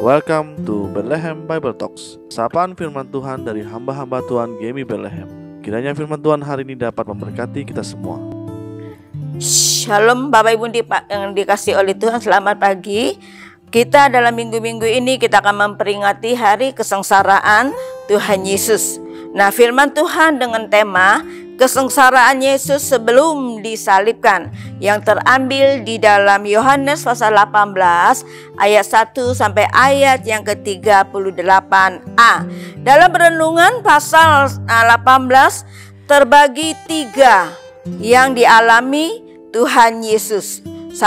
Welcome to Bethlehem Bible Talks. Sapaan firman Tuhan dari hamba-hamba Tuhan Gemi Bethlehem. Kiranya firman Tuhan hari ini dapat memberkati kita semua. Shalom Bapak Ibu yang dikasih oleh Tuhan, selamat pagi. Kita dalam minggu-minggu ini kita akan memperingati hari kesengsaraan Tuhan Yesus. Nah, firman Tuhan dengan tema kesengsaraan Yesus sebelum disalibkan yang terambil di dalam Yohanes pasal 18 ayat 1 sampai ayat yang ke-38a. Dalam renungan pasal 18 terbagi 3 yang dialami Tuhan Yesus. 1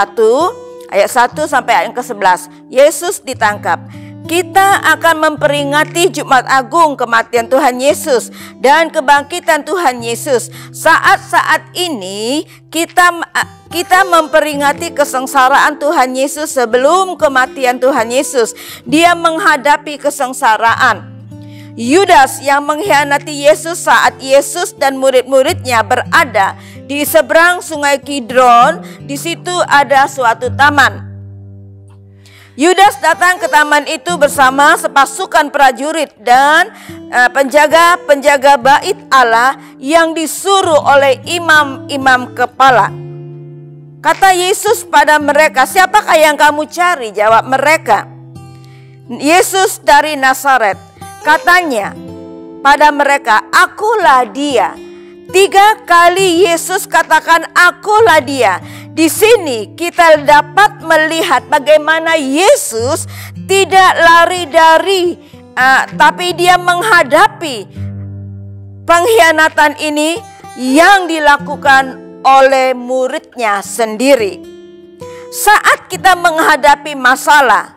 ayat 1 sampai ayat yang ke-11. Yesus ditangkap. Kita akan memperingati Jumat Agung kematian Tuhan Yesus dan kebangkitan Tuhan Yesus. Saat-saat ini kita memperingati kesengsaraan Tuhan Yesus sebelum kematian Tuhan Yesus. Dia menghadapi kesengsaraan. Yudas yang mengkhianati Yesus saat Yesus dan murid-muridnya berada di seberang Sungai Kidron. Di situ ada suatu taman. Yudas datang ke taman itu bersama sepasukan prajurit dan penjaga-penjaga bait Allah yang disuruh oleh imam-imam kepala. Kata Yesus pada mereka, "Siapakah yang kamu cari?" Jawab mereka, "Yesus dari Nazaret." Katanya pada mereka, "Akulah dia." 3 kali Yesus katakan, "Akulah dia." Di sini kita dapat melihat bagaimana Yesus tidak lari dari, tapi dia menghadapi pengkhianatan ini yang dilakukan oleh muridnya sendiri. Saat kita menghadapi masalah,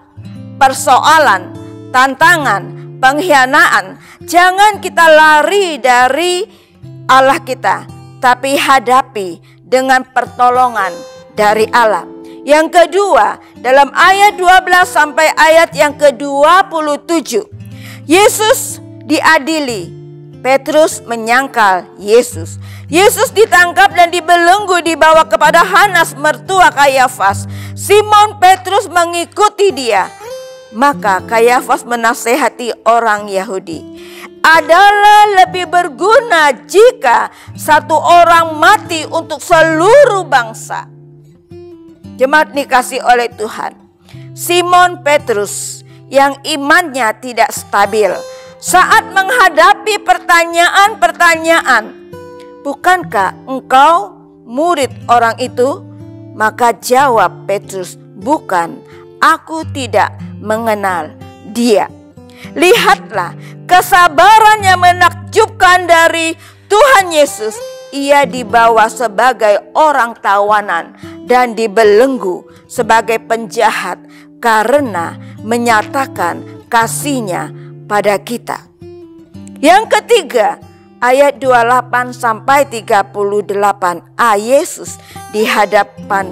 persoalan, tantangan, pengkhianatan, jangan kita lari dari Allah kita, tapi hadapi dengan pertolongan dari Allah. Yang kedua, dalam ayat 12 sampai ayat yang ke-27, Yesus diadili. Petrus menyangkal Yesus. Yesus ditangkap dan dibelenggu, dibawa kepada Hanas mertua Kayafas. Simon Petrus mengikuti dia. Maka Kayafas menasehati orang Yahudi, adalah lebih berguna jika satu orang mati untuk seluruh bangsa. Jemaat dikasih oleh Tuhan, Simon Petrus yang imannya tidak stabil saat menghadapi pertanyaan-pertanyaan, "Bukankah engkau murid orang itu?" Maka jawab Petrus, "Bukan, aku tidak mengenal dia." Lihatlah kesabaran yang menakjubkan dari Tuhan Yesus. Ia dibawa sebagai orang tawanan dan dibelenggu sebagai penjahat karena menyatakan kasihnya pada kita. Yang ketiga, ayat 28 sampai 38a, Yesus di hadapan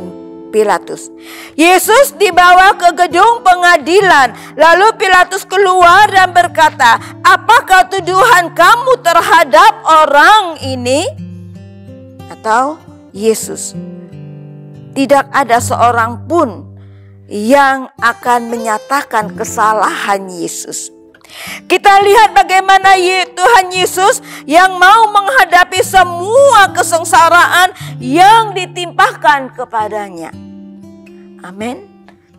Pilatus. Yesus dibawa ke gedung pengadilan. Lalu Pilatus keluar dan berkata, "Apakah tuduhan kamu terhadap orang ini?" Atau Yesus. Tidak ada seorang pun yang akan menyatakan kesalahan Yesus. Kita lihat bagaimana Tuhan Yesus yang mau menghadapi semua kesengsaraan yang ditimpakan kepadanya. Amin.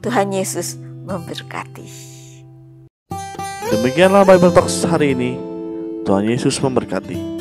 Tuhan Yesus memberkati. Demikianlah Bible Talks hari ini. Tuhan Yesus memberkati.